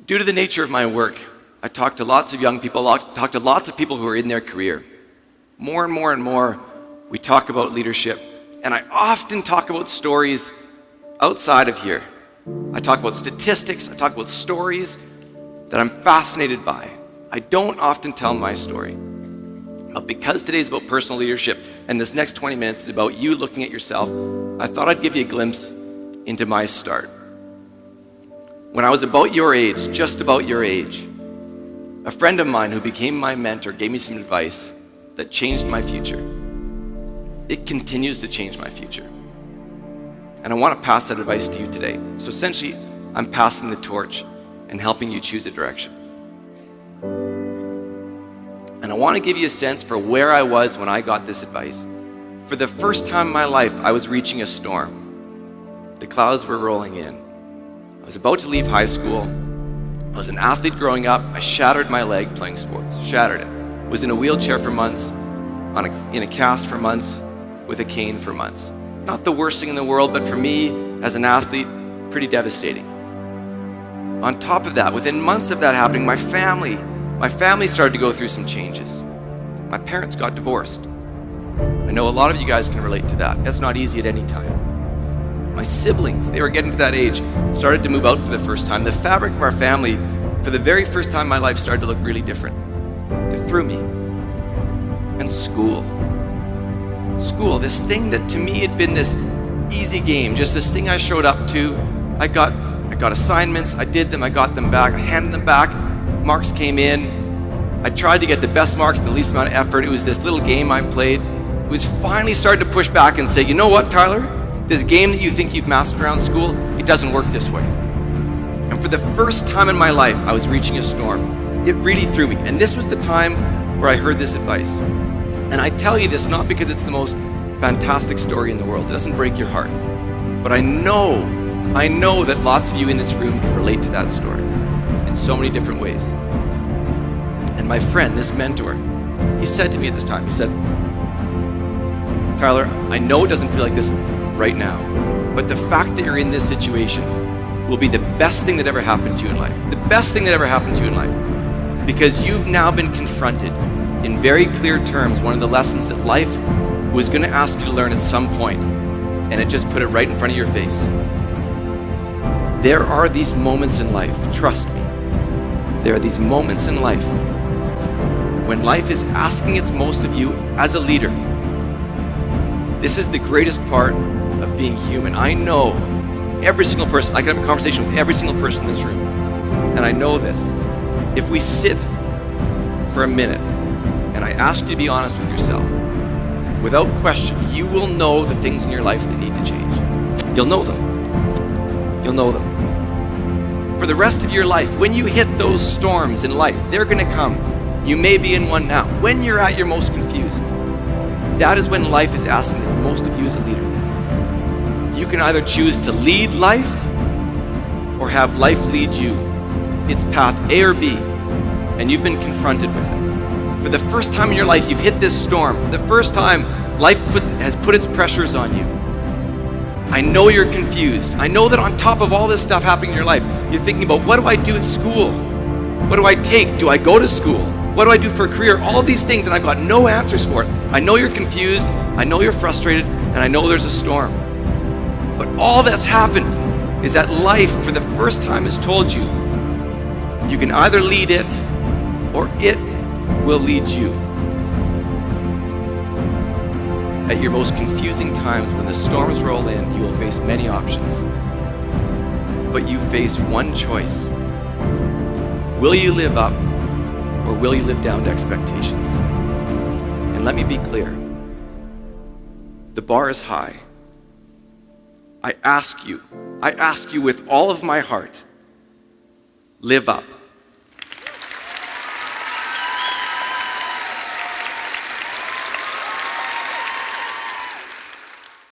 Due to the nature of my work, I talk to lots of young people, talk to lots of people who are in their career. More and more and more, we talk about leadership, and I often talk about stories outside of here. I talk about statistics, I talk about stories that I'm fascinated by. I don't often tell my story. But because today's about personal leadership, and this next 20 minutes is about you looking at yourself, I thought I'd give you a glimpse into my start. When I was about your age, just about your age, a friend of mine who became my mentor gave me some advice that changed my future. It continues to change my future. And I want to pass that advice to you today. So essentially, I'm passing the torch and helping you choose a direction. And I want to give you a sense for where I was when I got this advice. For the first time in my life, I was reaching a storm. The clouds were rolling in. I was about to leave high school. I was an athlete growing up. I shattered my leg playing sports, shattered it. Was in a wheelchair for months, in a cast for months, with a cane for months. Not the worst thing in the world, but for me, as an athlete, pretty devastating. On top of that, within months of that happening, my family started to go through some changes. My parents got divorced. I know a lot of you guys can relate to that. That's not easy at any time. My siblings, they were getting to that age, started to move out for the first time. The fabric of our family, for the very first time in my life, started to look really different. It threw me. And school, this thing that to me had been this easy game, just this thing I showed up to. I got assignments, I did them, I got them back, I handed them back, marks came in. I tried to get the best marks and the least amount of effort. It was this little game I played. It was finally starting to push back and say, you know what, Tyler? This game that you think you've mastered around school, it doesn't work this way. And for the first time in my life, I was reaching a storm. It really threw me. And this was the time where I heard this advice. And I tell you this not because it's the most fantastic story in the world. It doesn't break your heart. But I know that lots of you in this room can relate to that story in so many different ways. And my friend, this mentor, he said to me at this time, he said, Tyler, I know it doesn't feel like this right now, but the fact that you're in this situation will be the best thing that ever happened to you in life. The best thing that ever happened to you in life. Because you've now been confronted in very clear terms, one of the lessons that life was going to ask you to learn at some point, and it just put it right in front of your face. There are these moments in life, trust me, there are these moments in life when life is asking its most of you as a leader. This is the greatest part of being human. I know every single person, I can have a conversation with every single person in this room, and I know this. If we sit for a minute and I ask you to be honest with yourself, without question, you will know the things in your life that need to change. You'll know them. You'll know them. For the rest of your life, when you hit those storms in life, they're going to come. You may be in one now. When you're at your most confused, that is when life is asking its most of you as a leader. You can either choose to lead life or have life lead you. It's path A or B, and you've been confronted with it. For the first time in your life, you've hit this storm. For the first time, life has put its pressures on you. I know you're confused. I know that on top of all this stuff happening in your life, you're thinking about, what do I do at school? What do I take? Do I go to school? What do I do for a career? All of these things, and I've got no answers for it. I know you're confused. I know you're frustrated, and I know there's a storm. But all that's happened is that life, for the first time, has told you, you can either lead it or it will lead you. At your most confusing times, when the storms roll in, you will face many options. But you face one choice. Will you live up or will you live down to expectations? And let me be clear. The bar is high. I ask you with all of my heart, live up.